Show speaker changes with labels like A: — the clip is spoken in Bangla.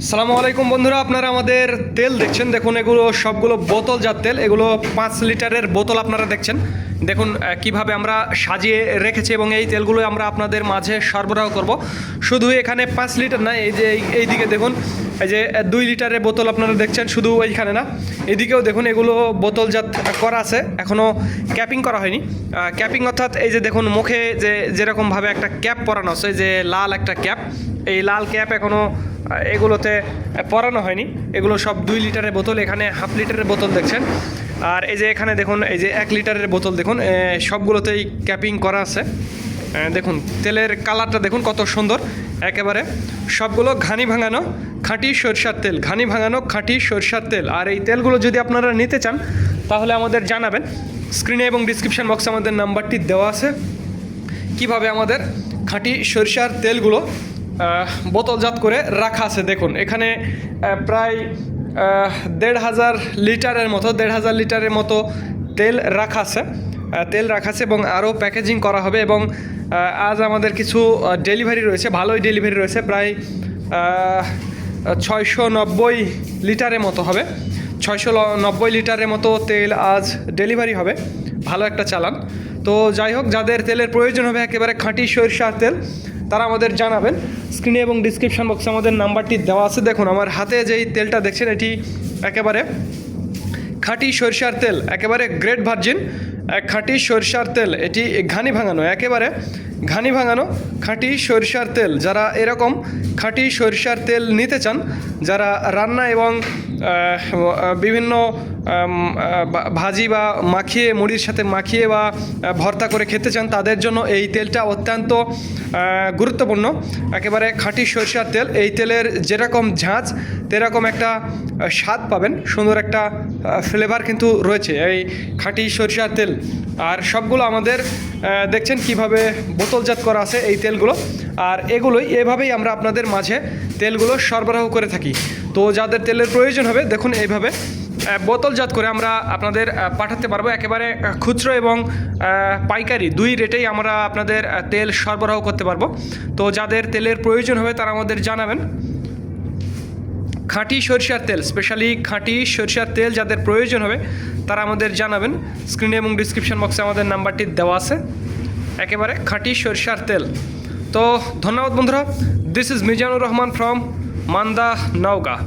A: সালামু আলাইকুম বন্ধুরা, আপনারা আমাদের তেল দেখছেন। দেখুন এগুলো সবগুলো বোতলজাত তেল। এগুলো 5 লিটারের বোতল আপনারা দেখছেন। দেখুন কিভাবে আমরা সাজিয়ে রেখেছি এবং এই তেলগুলো আমরা আপনাদের মাঝে সরবরাহ করব। শুধু এখানে 5 লিটার না, এই যে এইদিকে দেখুন, এই যে 2 লিটারের বোতল আপনারা দেখছেন। শুধু ওইখানে না, এদিকেও দেখুন এগুলো বোতলজাত করা আছে, এখনও ক্যাপিং করা হয়নি। ক্যাপিং অর্থাৎ এই যে দেখুন মুখে যেরকমভাবে একটা ক্যাপ পরানো আছে, যে লাল একটা ক্যাপ, এই লাল ক্যাপ এখনও এগুলোতে পরানো হয়নি। এগুলো সব 2 লিটারের বোতল। এখানে হাফ লিটারের বোতল দেখছেন, আর এই যে এখানে দেখুন এই যে 1 লিটারের বোতল দেখুন, সবগুলোতেই ক্যাপিং করা আছে। দেখুন তেলের কালারটা দেখুন কত সুন্দর, একেবারে সবগুলো ঘানি ভাঙানো খাঁটি সরষার তেল, ঘানি ভাঙানো খাঁটি সরষার তেল। আর এই তেলগুলো যদি আপনারা নিতে চান তাহলে আমাদের জানাবেন। স্ক্রিনে এবং ডিসক্রিপশান বক্সে আমাদের নাম্বারটি দেওয়া আছে। কিভাবে আমাদের খাঁটি সরষার তেলগুলো বোতলজাত করে রাখা আছে দেখুন। এখানে প্রায় 1,500 লিটারের মতো তেল রাখা আছে এবং আরও প্যাকেজিং করা হবে। এবং আজ আমাদের কিছু ডেলিভারি রয়েছে, ভালোই ডেলিভারি রয়েছে। প্রায় 690 লিটারের মতো হবে, 690 লিটারের মতো তেল আজ ডেলিভারি হবে। ভালো একটা চালান। তো যাই হোক, যাদের তেলের প্রয়োজন হবে একেবারে খাঁটি সরিষার তেল, তারা আমাদের জানাবেন। স্ক্রিনে এবং ডিসক্রিপশান বক্সে আমাদের নাম্বারটি দেওয়া আছে। দেখুন আমার হাতে যেই তেলটা দেখছেন, এটি একেবারে খাঁটি সরিষার তেল, একেবারে গ্রেট ভার্জিন খাঁটি সরিষার তেল। এটি ঘানি ভাঙানো, একেবারে ঘানি ভাঙানো খাঁটি সরিষার তেল। যারা এরকম খাঁটি সরিষার তেল নিতে চান, যারা রান্না এবং বিভিন্ন ভাজি বা মাখিয়ে, মুড়ির সাথে মাখিয়ে বা ভর্তা করে খেতে চান, তাদের জন্য এই তেলটা অত্যন্ত গুরুত্বপূর্ণ। একেবারে খাঁটি সরিষার তেল। এই তেলের যেরকম ঝাঁঝ তেরকম একটা স্বাদ পাবেন, সুন্দর একটা ফ্লেভার কিন্তু রয়েছে এই খাঁটি সরিষার তেল। আর সবগুলো আমাদের দেখছেন কিভাবে বোতলজাত করা আছে এই তেলগুলো। আর এগুলোই এভাবেই আমরা আপনাদের মাঝে তেলগুলো সরবরাহ করে থাকি। তো যাদের তেলের প্রয়োজন হবে দেখুন এইভাবে বোতলজাত করে আমরা আপনাদের পাঠাতে পারবো। একেবারে খুচরো এবং পাইকারি 2 রেটেই আমরা আপনাদের তেল সরবরাহ করতে পারবো। তো যাদের তেলের প্রয়োজন হবে তারা আমাদের জানাবেন। খাঁটি সরিষার তেল, স্পেশালি খাঁটি সরিষার তেল যাদের প্রয়োজন হবে তারা আমাদের জানাবেন। স্ক্রিনে এবং ডিসক্রিপশান বক্সে আমাদের নাম্বারটি দেওয়া আছে। একেবারে খাঁটি সরিষার তেল। তো ধন্যবাদ বন্ধুরা। This is Mizanur Rahman from Manda, Naogaon.